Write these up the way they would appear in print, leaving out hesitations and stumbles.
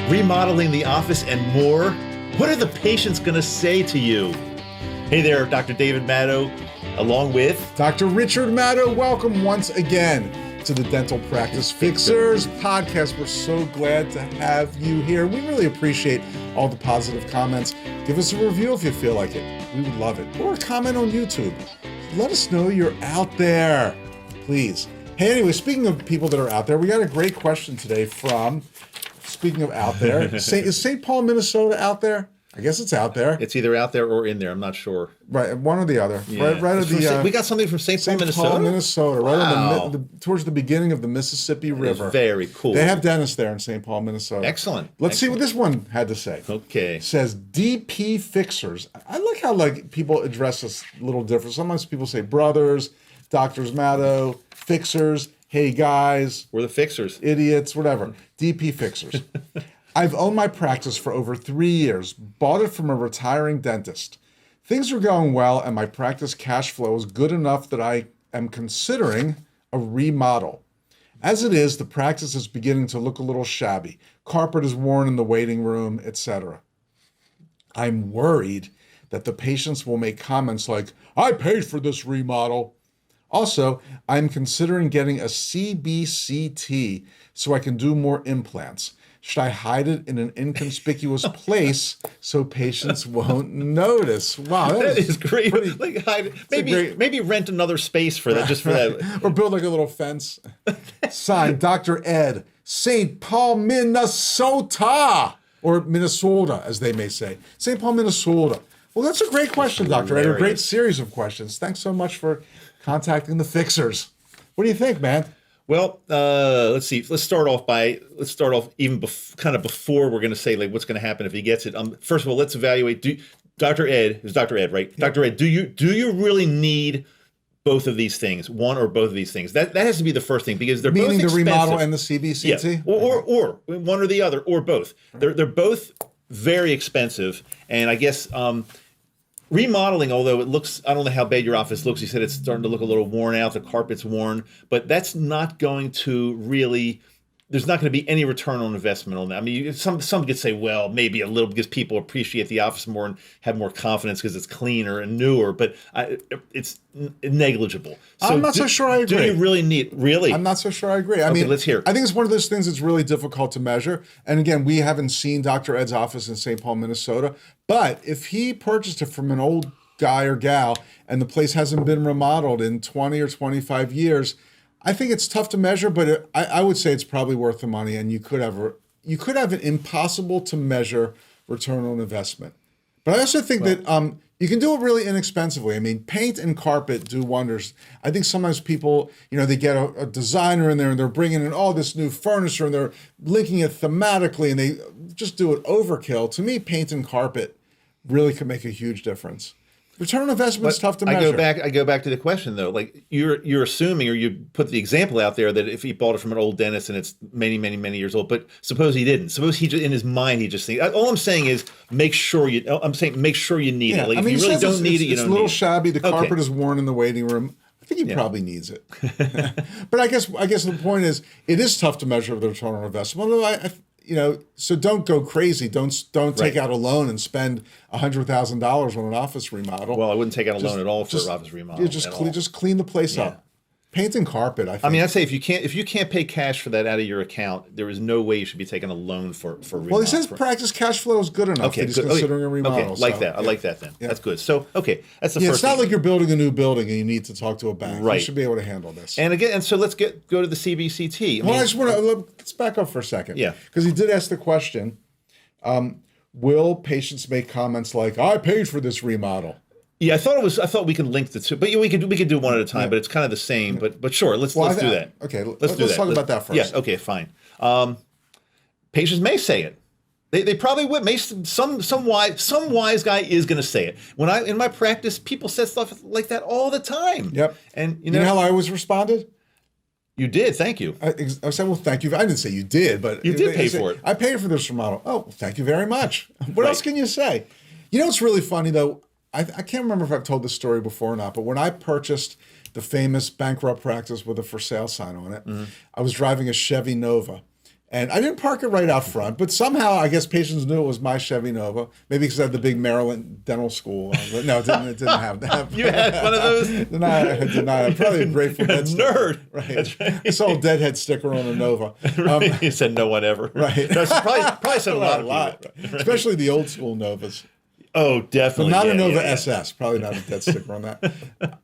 remodeling the office, and more? What are the patients going to say to you? Hey there, Dr. David Madow, along with Dr. Richard Madow. Welcome once again to the Dental Practice Fixers podcast. We're so glad to have you here. We really appreciate all the positive comments. Give us a review if you feel like it. We would love it. Or comment on YouTube. Let us know you're out there, please. Hey, anyway, speaking of people that are out there, we got a great question today from, speaking of out there, is St. Paul, Minnesota out there? I guess it's out there. It's either out there or in there. I'm not sure. Right, one or the other. Yeah. Right at the. We got something from St. Paul, Minnesota. Paul, Minnesota. Wow. Right on towards the beginning of the Mississippi River. Very cool. They have dentists there in St. Paul, Minnesota. Excellent. Let's see what this one had to say. Okay. It says DP Fixers. I like how people address us a little different. Sometimes people say brothers, Doctors Madow, Fixers. Hey guys. We're the fixers. Idiots. Whatever. DP Fixers. I've owned my practice for over 3 years, bought it from a retiring dentist. Things are going well, and my practice cash flow is good enough that I am considering a remodel. As it is, the practice is beginning to look a little shabby. Carpet is worn in the waiting room, etc. I'm worried that the patients will make comments like, I paid for this remodel. Also, I'm considering getting a CBCT so I can do more implants. Should I hide it in an inconspicuous place so patients won't notice? Wow, that is great. Like hide, maybe rent another space for that, just for that. Or build like a little fence. Signed, Dr. Ed, St. Paul, Minnesota. Or Minnesota, as they may say. St. Paul, Minnesota. Well, that's a great question, Dr. Ed. A great series of questions. Thanks so much for contacting the Fixers. What do you think, man? Well, let's see. Let's start off even kind of before we're going to say like what's going to happen if he gets it. First of all, let's evaluate. Dr. Ed, who's Dr. Ed, right? Yeah. Dr. Ed, do you really need both of these things, one or both of these things? That has to be the first thing because they're both expensive. Meaning the remodel and the CBCT? Yeah. Or one or the other, or both. They're both very expensive, and I guess. Remodeling, although it looks, I don't know how bad your office looks. You said it's starting to look a little worn out. The carpet's worn, but that's not going to really, there's not going to be any return on investment on that. I mean, some could say, well, maybe a little because people appreciate the office more and have more confidence because it's cleaner and newer, but it's negligible. So I'm not so sure I agree. Do you really need, really? I'm not so sure I agree. I mean, let's hear. I think it's one of those things that's really difficult to measure. And again, we haven't seen Dr. Ed's office in St. Paul, Minnesota, but if he purchased it from an old guy or gal and the place hasn't been remodeled in 20 or 25 years, I think it's tough to measure, but I would say it's probably worth the money, and you could have an impossible to measure return on investment. But I also think that you can do it really inexpensively. I mean, paint and carpet do wonders. I think sometimes people, they get a designer in there and they're bringing in all this new furniture and they're linking it thematically and they just do it overkill. To me, paint and carpet really can make a huge difference. Return on investment is tough to measure. I go back to the question though. Like you're assuming, or you put the example out there that if he bought it from an old dentist and it's many, many, many years old, but suppose he didn't. Suppose he just, in his mind he just thinks. All I'm saying is make sure you need it. Like if you really don't need it, you don't need it. It's a little shabby. The carpet is worn in the waiting room. I think he probably needs it. But I guess the point is it is tough to measure the return on investment. Although so don't go crazy. Don't take out a loan and spend $100,000 on an office remodel. Well, I wouldn't take out a loan at all for an office remodel. You just clean the place up. Paint and carpet, I think. I mean, I'd say if you can't pay cash for that out of your account, there is no way you should be taking a loan for remodel. Well, he says practice cash flow is good enough that he's considering a remodel. Okay, I like that then. Yeah. That's good. So, that's the first it's not like you're building a new building and you need to talk to a bank. Right. You should be able to handle this. And so let's go to the CBCT. I just want to, let's back up for a second. Yeah. Because he did ask the question, will patients make comments like, I paid for this remodel? Yeah, I thought we could link the two, but we could do one at a time. But it's kind of the same. But sure, let's do that. Okay, let's talk about that first. Yes. Okay. Fine. Patients may say it. They probably would. Some wise guy is going to say it. In my practice, people said stuff like that all the time. Yep. And you know how I always responded? You did. Thank you. I said, well, thank you. I didn't say you did, but you did pay for it. I paid for this remodel. Oh, well, thank you very much. What else can you say? What's really funny though. I can't remember if I've told this story before or not, but when I purchased the famous bankrupt practice with a for sale sign on it, I was driving a Chevy Nova. And I didn't park it right out front, but somehow I guess patients knew it was my Chevy Nova. Maybe because I had the big Maryland Dental School. But no, it didn't have that. You had one of those? I did not. I'm probably a Grateful You're a Dead nerd. sticker. Right. That's right. I saw a Deadhead sticker on a Nova. Right. You said no one ever. Right. That's probably said a lot of people. Right. Especially the old school Novas. Oh, definitely. But not yeah, a Nova yeah, yeah. SS. Probably not a Dead sticker on that.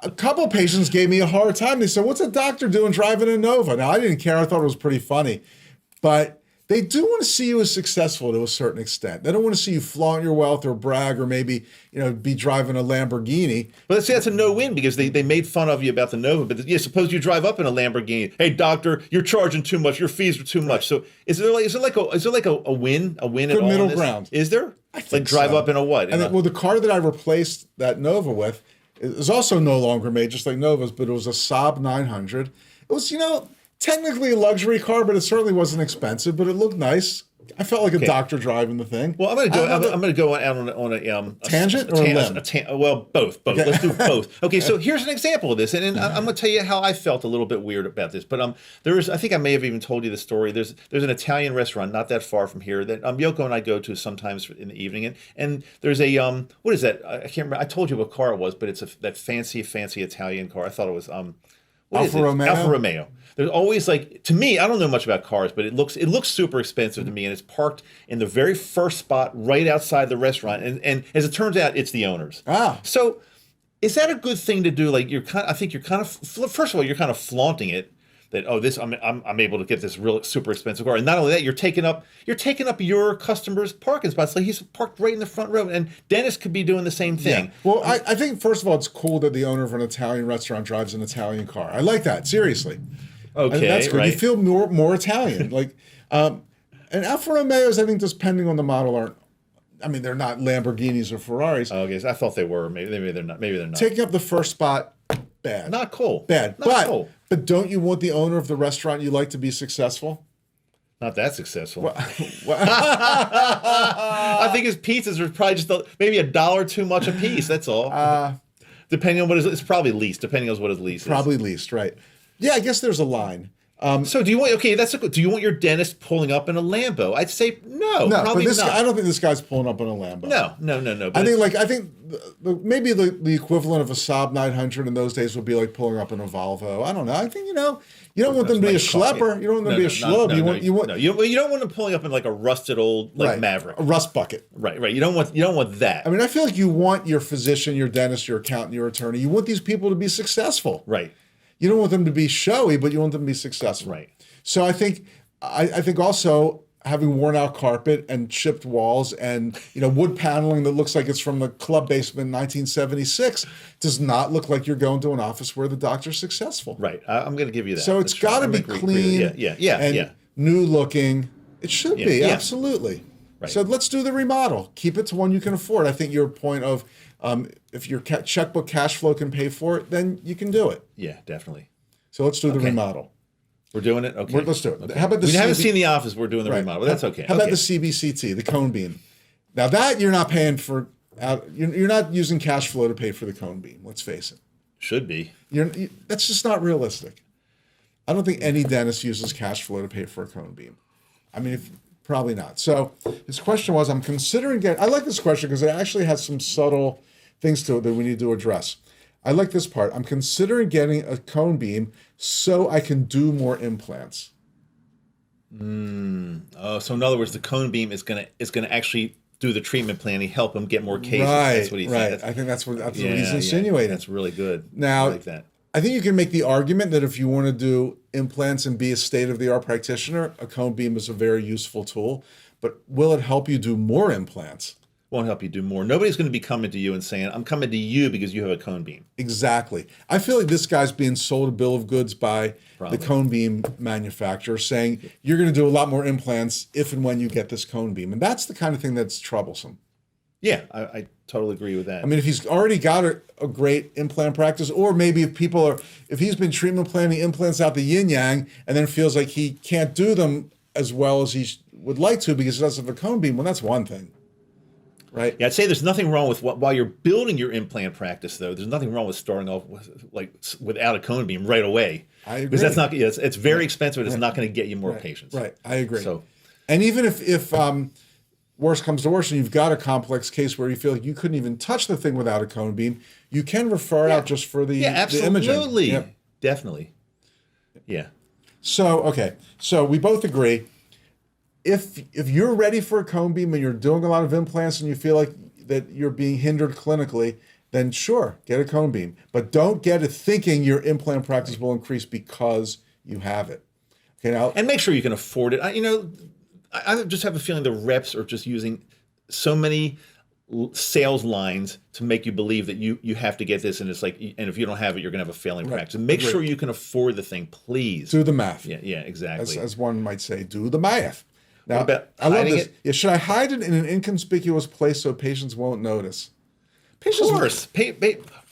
A couple patients gave me a hard time. They said, "What's a doctor doing driving a Nova?" Now, I didn't care. I thought it was pretty funny. But they do want to see you as successful to a certain extent. They don't want to see you flaunt your wealth or brag or maybe, be driving a Lamborghini. But let's say that's a no-win because they made fun of you about the Nova. But yeah, suppose you drive up in a Lamborghini. Hey, doctor, you're charging too much. Your fees are too much. So is there like a win? A win at Good all? middle in this? ground. Is there? I think Like drive so. up in a what? And well, the car that I replaced that Nova with is also no longer made, just like Novas, but it was a Saab 900. It was, technically a luxury car, but it certainly wasn't expensive, but it looked nice. I felt like a doctor driving the thing. Well, I'm going to go out on a tangent or a limb? Well, both. Okay. Let's do both. Okay, so here's an example of this, and I'm going to tell you how I felt a little bit weird about this. But I think I may have even told you the story. There's an Italian restaurant not that far from here that Yoko and I go to sometimes in the evening, and there's a what is that? I can't remember. I told you what car it was, but it's that fancy Italian car. I thought it was Alfa Romeo? Alfa Romeo. There's always to me, I don't know much about cars, but it looks super expensive to me, and it's parked in the very first spot right outside the restaurant, and as it turns out, it's the owner's. Ah. So, is that a good thing to do? I think you're kind of first of all, you're kind of flaunting it that I'm able to get this real super expensive car, and not only that, you're taking up your customers' parking spots. Like he's parked right in the front row, and Dennis could be doing the same thing. Yeah. Well, I think first of all, it's cool that the owner of an Italian restaurant drives an Italian car. I like that, seriously. Okay, that's good. right. You feel more Italian. And Alfa Romeos, I think, depending on the model, aren't. I mean, they're not Lamborghinis or Ferraris. Okay, so I thought they were. Maybe they're not. Maybe they're not. Taking up the first spot, bad. Not cool. Bad. Not cool. But don't you want the owner of the restaurant you like to be successful? Not that successful. I think his pizzas are probably just maybe $1 too much a piece. That's all. Depending on it's probably least. Depending on what his lease is. Probably least, right? Yeah, I guess there's a line. So do you want? Okay, do you want your dentist pulling up in a Lambo? I'd say no. No, probably but this not. I don't think this guy's pulling up in a Lambo. No. But I think maybe the equivalent of a Saab 900 in those days would be like pulling up in a Volvo. I don't know. I think you don't want them to be a schlepper. You don't want them to be a schlub. You don't want them pulling up in like a rusted old Maverick, a rust bucket. Right. You don't want that. I mean, I feel like you want your physician, your dentist, your accountant, your attorney. You want these people to be successful. Right. You don't want them to be showy, but you want them to be successful. Right. So I think also having worn out carpet and chipped walls and wood paneling that looks like it's from the club basement in 1976 does not look like you're going to an office where the doctor's successful. Right. I'm going to give you that. So it's got to be clean, and new looking. It should be absolutely. Right. So let's do the remodel. Keep it to one you can afford. I think your point of if your checkbook cash flow can pay for it, then you can do it. Yeah, definitely. So let's do the remodel. We're doing it? Okay. Let's do it. Okay. How about we haven't seen The Office. We're doing the remodel, but that's okay. How about the CBCT, the cone beam? Now that you're not paying for, you're not using cash flow to pay for the cone beam. Let's face it. Should be. That's just not realistic. I don't think any dentist uses cash flow to pay for a cone beam. I mean, probably not. So his question was, I'm considering getting, I like this question because it actually has some subtle things to it that we need to address. I like this part. I'm considering getting a cone beam so I can do more implants. Oh, so in other words, the cone beam is gonna actually do the treatment planning, help him get more cases. Right, that's what he's right. I think that's what he's insinuating. That's really good. Now, I like that. I think you can make the argument that if you want to do implants and be a state-of-the-art practitioner, a cone beam is a very useful tool. But will it help you do more implants? Won't help you do more. Nobody's going to be coming to you and saying, I'm coming to you because you have a cone beam. Exactly. I feel like this guy's being sold a bill of goods by the cone beam manufacturer saying, you're going to do a lot more implants if and when you get this cone beam. And that's the kind of thing that's troublesome. Yeah, I totally agree with that. I mean, if he's already got a great implant practice, or maybe if he's been treatment planning implants out the yin yang and then feels like he can't do them as well as he would like to because he doesn't have a cone beam, well, that's one thing. right? Yeah, I'd say there's nothing wrong with while you're building your implant practice, though. There's nothing wrong with starting off without a cone beam right away. I agree. Because that's not. Yeah, it's very expensive. It's not going to get you more patients. Right. I agree. So, and even if worse comes to worse, and you've got a complex case where you feel like you couldn't even touch the thing without a cone beam, you can refer it out just for the imaging. Absolutely, definitely. Yeah. So okay, so we both agree. If you're ready for a cone beam and you're doing a lot of implants and you feel like that you're being hindered clinically, then sure, get a cone beam. But don't get it thinking your implant practice will increase because you have it. Okay, now And make sure you can afford it. I just have a feeling the reps are just using so many sales lines to make you believe that you have to get this, and it's like, and if you don't have it, you're going to have a failing practice. Make sure you can afford the thing, please. do the math. Yeah, exactly. As one might say, do the math. Now, about I love hiding this. it? Yeah, should I hide it in an inconspicuous place so patients won't notice? Of course.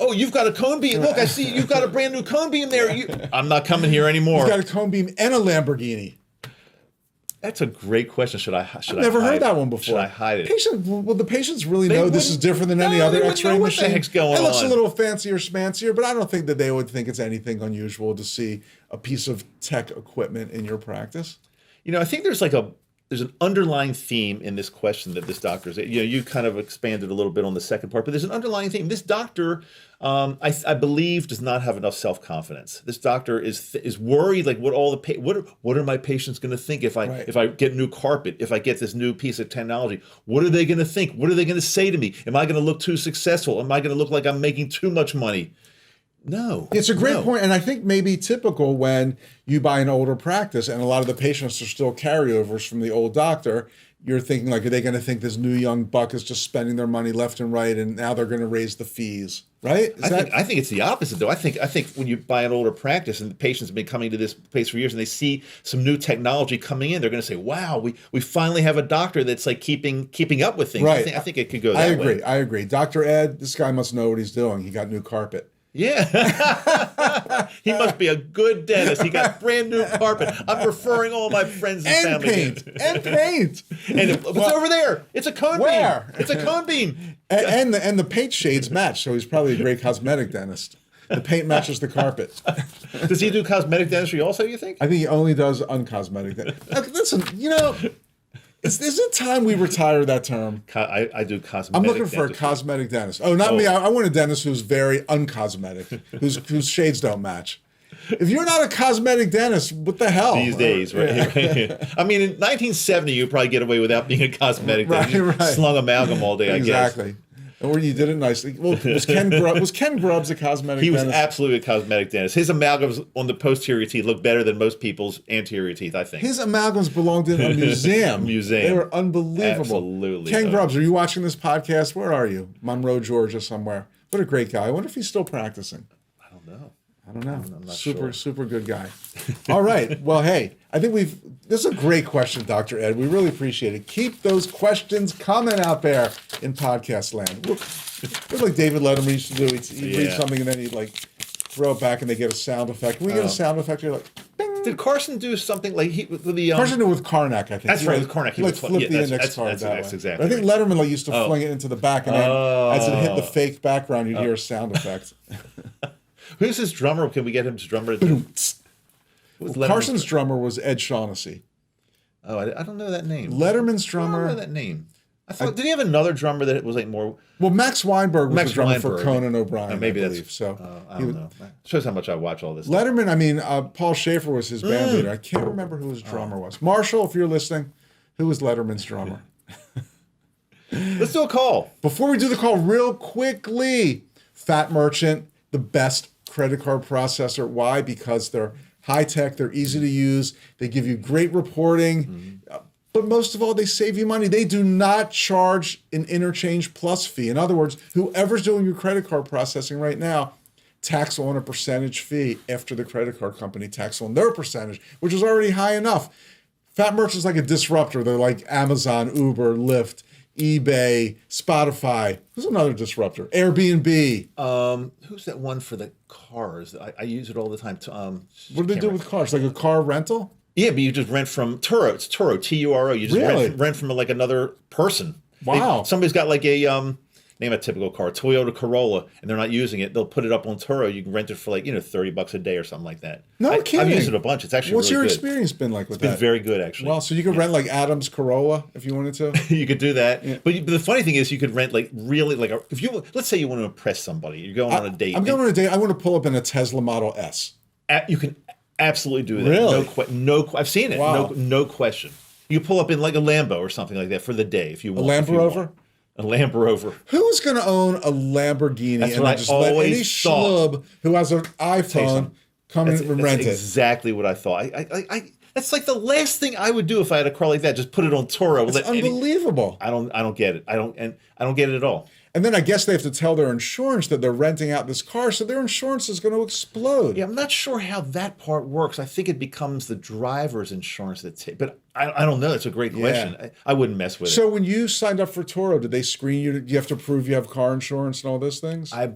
Oh, you've got a cone beam. Look, I see you've got a brand new cone beam there. I'm not coming here anymore. You've got a cone beam and a Lamborghini. That's a great question. I've never heard that one before. Should I hide it? Will the patients really know this is different than any other X-ray what machine? the heck's going It looks on. a little fancier, schmancier, but I don't think that they would think it's anything unusual to see a piece of tech equipment in your practice. I think there's an underlying theme in this question that this doctor is. You kind of expanded a little bit on the second part, but there's an underlying theme. This doctor, I believe, does not have enough self-confidence. This doctor is worried, like what are my patients going to think if I get new carpet, if I get this new piece of technology? What are they going to think? What are they going to say to me? Am I going to look too successful? Am I going to look like I'm making too much money? No. It's a great point, and I think maybe typical when you buy an older practice and a lot of the patients are still carryovers from the old doctor. You're thinking like, are they going to think this new young buck is just spending their money left and right, and now they're going to raise the fees, right? I think it's the opposite, though. I think when you buy an older practice and the patients have been coming to this place for years and they see some new technology coming in, they're going to say, "Wow, we finally have a doctor that's like keeping up with things." Right. I think it could go that way. I agree. Dr. Ed, this guy must know what he's doing. He got new carpet. Yeah. He must be a good dentist. He got brand new carpet. I'm referring all my friends and family. Paint. And paint. And what's over there? It's a cone Where? beam. It's a cone beam. And the paint shades match, so he's probably a great cosmetic dentist. The paint matches the carpet. Does he do cosmetic dentistry also, you think? I think he only does uncosmetic dentistry. Listen, is it time we retire that term? I do cosmetic I'm looking for a dentistry. cosmetic dentist. Oh, not me. I want a dentist who's very uncosmetic, whose shades don't match. If you're not a cosmetic dentist, what the hell? These days, right? Yeah. I mean, in 1970, you probably get away without being a cosmetic dentist. You slung amalgam all day, I guess. Exactly. Or you did it nicely. Well, was Ken Grubbs a cosmetic He was dentist? absolutely a cosmetic dentist. His amalgams on the posterior teeth look better than most people's anterior teeth, I think. His amalgams belonged in a museum. They were unbelievable. Absolutely. Ken Grubbs, are you watching this podcast? Where are you? Monroe, Georgia, somewhere. What a great guy. I wonder if he's still practicing. I don't know. I'm not super good guy. All right. Well, hey, I think this is a great question, Dr. Ed. We really appreciate it. Keep those questions coming out there in podcast land. We're like David Letterman used to do. He'd read something and then he'd like throw it back and they get a sound effect. Can we get a sound effect? You're like, bing. Did Carson do something like with the Carson did it with Karnak, I think. That's right, with Karnak. He like flipped the index card that way. Exactly. But I think Letterman used to fling it into the back and then as it hit the fake background, you'd hear a sound effect. Who's his drummer? Can we get him to drummer? Carson's drummer was Ed Shaughnessy. Oh, I don't know that name. Letterman's I drummer. don't know that name. I thought, did he have another drummer that was like more? Well, Max Weinberg was the drummer for Weinberg. Conan O'Brien. Maybe I that's. believe. So I don't know. Shows how much I watch all this. Letterman. I mean, Paul Schaefer was his band leader. I can't remember who his drummer was. Marshall, if you're listening, who was Letterman's drummer? Let's do a call. Before we do the call, real quickly, Fat Merchant, the best credit card processor. Why? Because they're high tech, they're easy to use, they give you great reporting, but most of all, they save you money. They do not charge an interchange plus fee. In other words, whoever's doing your credit card processing right now, tax on a percentage fee after the credit card company tax on their percentage, which is already high enough. Fat Merchant's like a disruptor. They're like Amazon, Uber, Lyft, eBay, Spotify. Who's another disruptor? Airbnb. Who's that one for the cars? I use it all the time. What do they do with cars? Like a car rental? Yeah, but you just rent from Turo. It's Turo, Turo. You just Really? rent from like another person. Wow. Somebody's got like a name a typical car, Toyota Corolla, and they're not using it. They'll put it up on Turo. You can rent it for like $30 a day or something like that. No I've kidding. used it a bunch. It's actually What's really your good. experience been like with It's been that? very good, actually. Well, so you could rent like Adam's Corolla if you wanted to. You could do that, but the funny thing is, you could rent like really like if you let's say you want to impress somebody, you're going on a date. I'm going on a date. I want to pull up in a Tesla Model S. You can absolutely do that. Really? I've seen it. Wow. No question. You pull up in like a Lambo or something like that for the day if you want. Land Rover? A Land Rover. Who's going to own a Lamborghini That's and what then I just let any always thought. schlub who has an iPhone come and rent That's it? exactly what I thought. That's like the last thing I would do if I had a car like that. Just put it on Turo. It's unbelievable. I don't get it. I don't get it at all. And then I guess they have to tell their insurance that they're renting out this car, so their insurance is going to explode. Yeah, I'm not sure how that part works. I think it becomes the driver's insurance but I don't know. That's a great question. Yeah. I wouldn't mess with it. So when you signed up for Turo, did they screen you? Do you have to prove you have car insurance and all those things? I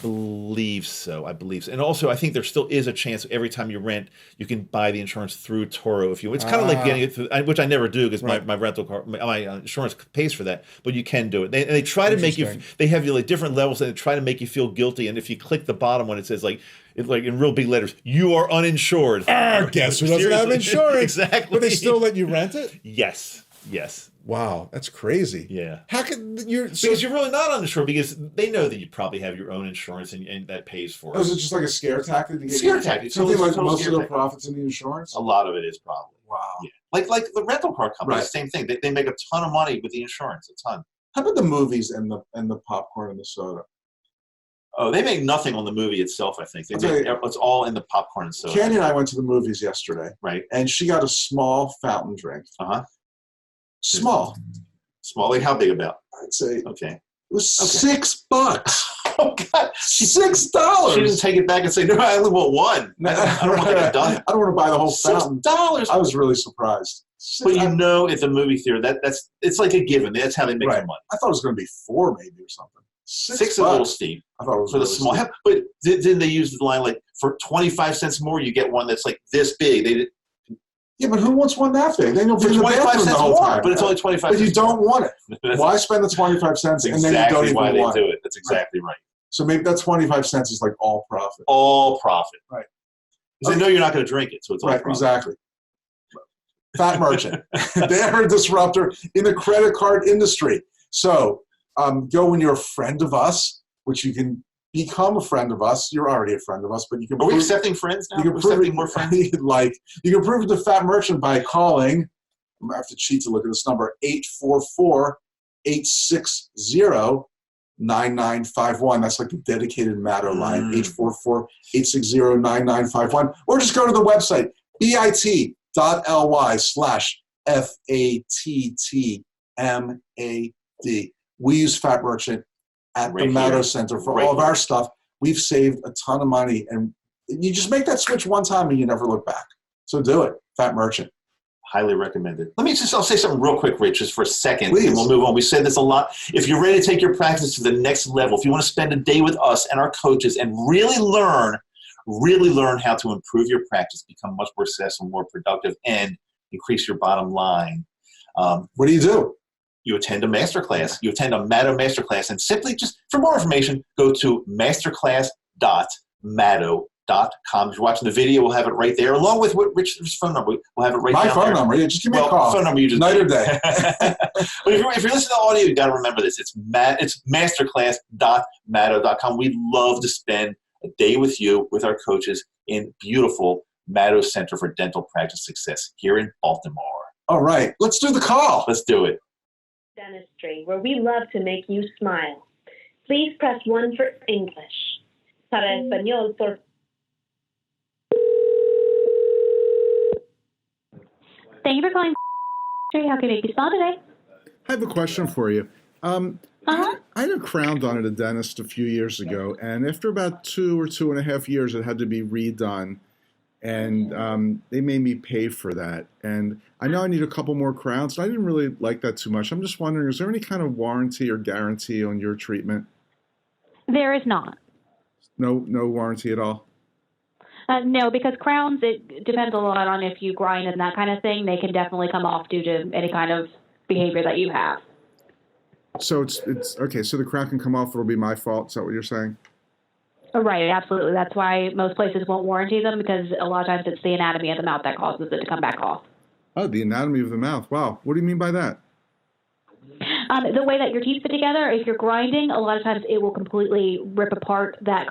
believe so. And also, I think there still is a chance every time you rent, you can buy the insurance through Turo. It's kind of like getting it through, which I never do because my rental car, my insurance pays for that. But you can do it. They try to make you. They have you like different levels, and they try to make you feel guilty. And if you click the bottom one, it says like in real big letters, "You are uninsured." Guess who doesn't have insurance? Exactly. But they still let you rent it? Yes. Wow, that's crazy. Yeah. How could you? Because you're really not uninsured because they know that you probably have your own insurance and that pays for it. Is it just like a scare tactic? To get Scare tactic. Something like Total most scare of the tactic. profits in the insurance? A lot of it is probably. Wow. Yeah. Like the rental car company, Right. same thing. They make a ton of money with the insurance, a ton. How about the movies and the popcorn and the soda? Oh, they make nothing on the movie itself, I think. It's all in the popcorn and soda. Candy and I went to the movies yesterday. Right. And she got a small fountain drink. Uh-huh. Small. Small, like how big about? I'd say Okay. it was $6. Oh, God. $6. She didn't take it back and say, no, I only want one. I don't want to get done. I don't want to buy the whole fountain. $6. I was really surprised. But at the movie theater, it's like a given. That's how they make their money. I thought it was going to be 4 maybe or something. $6 is a little steep. I thought it was for the really small. steep. But didn't they use the line like for 25 cents more, you get one that's like this big? They did. Yeah, but who wants one that big? Then you'll be in the 25 bathroom the cents whole more, time. but it's only 25 But cents. you don't want it. That's Why spend the 25 cents and then you don't even why they want do it? it. That's exactly right. So maybe that 25 cents is like all profit. All profit. Right. Because they know you're not going to drink it, so it's all profit. Exactly. Fat merchant. They are a disruptor in the credit card industry. So go when you're a friend of us, which you can become a friend of us. You're already a friend of us, but you can. Are we accepting friends now? We're accepting more friends? You can prove it to Fat Merchant by calling. I'm going to have to cheat to look at this number, 844-860-9951. That's like the dedicated Madow line, 844-860-9951. Or just go to the website, bit.ly/FATTMAD. We use Fat Merchant at the Madow Center for all of our stuff. We've saved a ton of money, and you just make that switch one time and you never look back. So do it, Fat Merchant. Highly recommended. I'll say something real quick, Rich, just for a second. Please. And we'll move on. We said this a lot. If you're ready to take your practice to the next level, if you want to spend a day with us and our coaches and really learn how to improve your practice, become much more successful, more productive, and increase your bottom line. What do? You attend a masterclass. You attend a Madow masterclass, and simply just for more information, go to masterclass.madow.com. If you're watching the video, we'll have it right there, along with Rich's phone number. We'll have it right My down phone there. number. Yeah, just give me a call. Phone number you just night or day. But if you're listening to the audio, you got to remember this. It's masterclass.madow.com. We'd love to spend a day with you, with our coaches in beautiful Madow Center for Dental Practice Success here in Baltimore. All right, let's do the call. Let's do it. Dentistry, where we love to make you smile. Please press 1 for English. Para español, por... Thank you for calling. How can I make you smile today? I have a question for you. I had a crown done at a dentist a few years ago, and after about 2 or 2.5 years, it had to be redone, and they made me pay for that. And I know I need a couple more crowns, and I didn't really like that too much. I'm just wondering, is there any kind of warranty or guarantee on your treatment? There is not. No warranty at all? No, because crowns, it depends a lot on if you grind and that kind of thing. They can definitely come off due to any kind of behavior that you have. So it's okay. So the crown can come off. It'll be my fault. Is that what you're saying? Right, absolutely. That's why most places won't warranty them, because a lot of times it's the anatomy of the mouth that causes it to come back off. Oh, the anatomy of the mouth. Wow. What do you mean by that? The way that your teeth fit together, if you're grinding, a lot of times it will completely rip apart that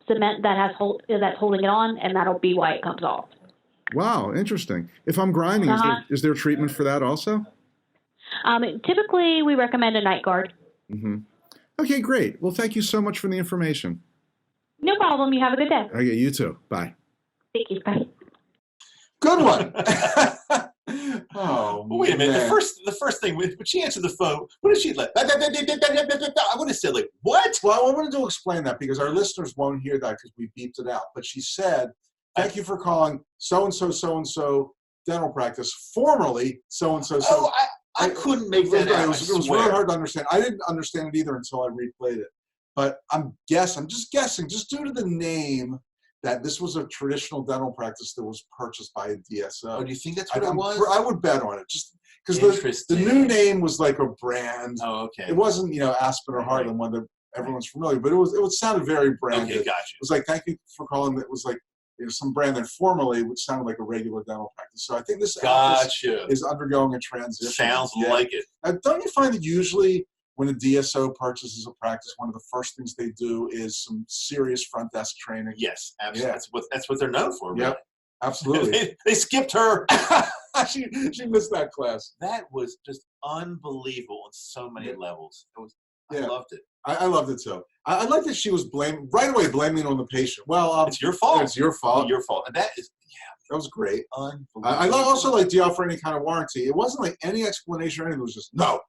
cement that's holding it on, and that'll be why it comes off. Wow, interesting. If I'm grinding, is there treatment for that also? Typically, we recommend a night guard. Mm-hmm. Okay, great. Well, thank you so much for the information. No problem. You have a good day. Okay, you too. Bye. Thank you. Bye. Good one. Oh, Wait a minute. man. The first thing when she answered the phone, what did she like? I would have said like, what? Well, I wanted to explain that because our listeners won't hear that because we beeped it out. But she said, "Thank you for calling so and so dental practice, formerly so and so." Oh, I couldn't make that out. It was really hard to understand. I didn't understand it either until I replayed it. But I'm just guessing, just due to the name, that this was a traditional dental practice that was purchased by a DSO. Oh, do you think that's what it was? I would bet on it, just because the new name was like a brand. Oh, okay. It wasn't, Aspen or Heartland, one that everyone's familiar, but it sounded very branded. Okay, gotcha. It was like, thank you for calling. It was like some brand that formerly would sound like a regular dental practice. So I think this office is undergoing a transition. Sounds like it. Don't you find that usually when a DSO purchases a practice, one of the first things they do is some serious front desk training? Yes, absolutely. Yeah. That's what they're known for. Really. Yep, absolutely. they skipped her. she missed that class. That was just unbelievable on so many levels. I loved it. I loved it too. I like that she was blaming it on the patient. Well, it's your fault. It's your fault. Your fault. And that was great. Unbelievable. I also like, do you offer any kind of warranty? It wasn't like any explanation or anything. It was just no.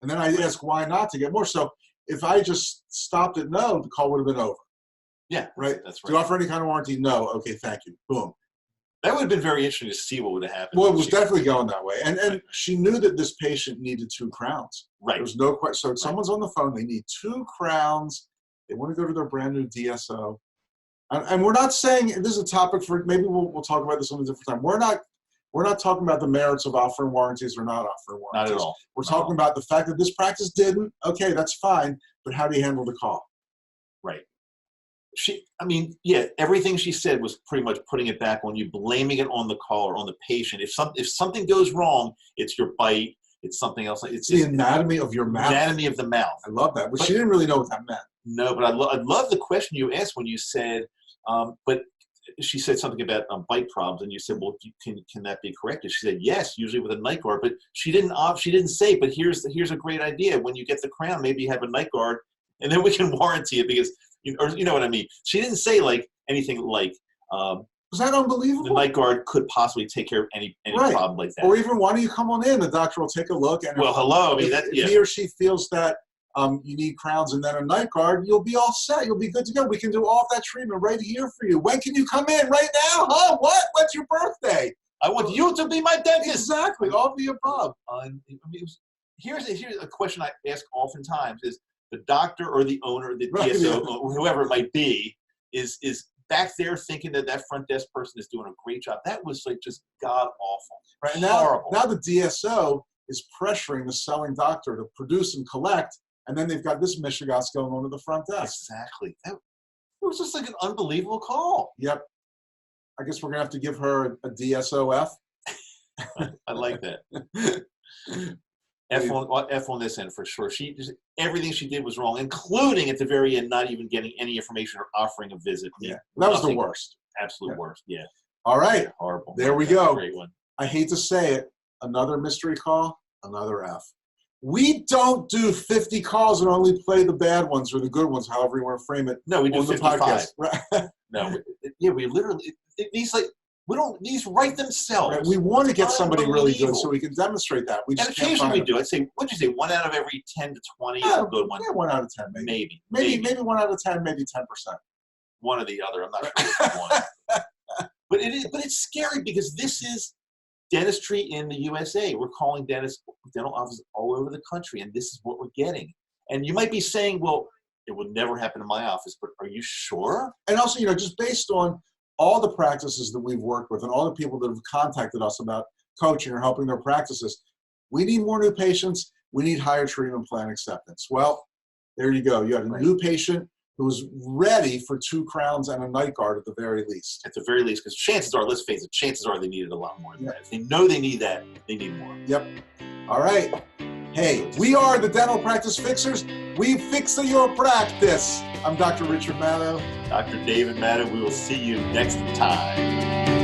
And then I asked why not to get more. So if I just stopped at no, the call would have been over. Yeah, right. That's right. Do you offer any kind of warranty? No. Okay, thank you. Boom. That would have been very interesting to see what would have happened. Well, it was definitely going that way. And she knew that this patient needed 2 crowns. Right. There was no question. So someone's on the phone. They need 2 crowns. They want to go to their brand new DSO. And we're not saying this is a topic for, maybe we'll talk about this on a different time. We're not talking about the merits of offering warranties or not offering warranties. Not at all. We're talking about the fact that this practice didn't. Okay, that's fine. But how do you handle the call? Right. Everything she said was pretty much putting it back on you, blaming it on the caller, on the patient. If something goes wrong, it's your bite. It's something else. It's the anatomy of your mouth. Anatomy of the mouth. I love that. But she didn't really know what that meant. No, but I love the question you asked when you said, but she said something about bite problems, and you said, well, can that be corrected? She said, yes, usually with a night guard, but she didn't say, but here's a great idea. When you get the crown, maybe you have a night guard, and then we can warranty it because, you know what I mean? She didn't say like anything like, was that unbelievable? The night guard could possibly take care of any problem like that. Or even, why don't you come on in? The doctor will take a look. And hello. If he or she feels that you need crowns and then a night guard, you'll be all set. You'll be good to go. We can do all of that treatment right here for you. When can you come in? Right now? Huh? What? When's your birthday? I want you to be my dentist. Exactly. All of the above. Here's a question I ask oftentimes is the doctor or the owner, the DSO, whoever it might be, is back there thinking that front desk person is doing a great job. That was like just god awful. Right. And horrible. Now the DSO is pressuring the selling doctor to produce and collect, and then they've got this mishigas going on at the front desk. Exactly. It was just like an unbelievable call. Yep. I guess we're gonna have to give her a DSOF. I like that. F on this end for sure. Everything she did was wrong, including at the very end not even getting any information or offering a visit. Yeah, that was the worst. Absolute worst. Yeah. All right. Yeah, horrible. There we go. Great one. I hate to say it. Another mystery call. Another F. We don't do 50 calls and only play the bad ones or the good ones, however you want to frame it. No, we do 55. Podcast. Right? No, we literally these write themselves. Right. We want to get somebody really good so we can demonstrate that. And occasionally we do. I'd say, what'd you say, 1 out of every 10 to 20 is a good one? Yeah, 1 out of 10, maybe. Maybe 1 out of 10, maybe 10%. One or the other. I'm not sure which one. But it's scary because this is dentistry in the USA. We're calling dental offices all over the country, and this is what we're getting. And you might be saying, well, it would never happen in my office, but are you sure? And also, just based on all the practices that we've worked with and all the people that have contacted us about coaching or helping their practices, we need more new patients. we need higher treatment plan acceptance. Well, there you go. You had a new patient who's ready for 2 crowns and a night guard at the very least. At the very least, because chances are, let's face it, chances are they needed a lot more than that. If they know they need that, they need more. Yep. All right. Hey, we are the Dental Practice Fixers. We fix your practice. I'm Dr. Richard Madow. Dr. David Madow, we will see you next time.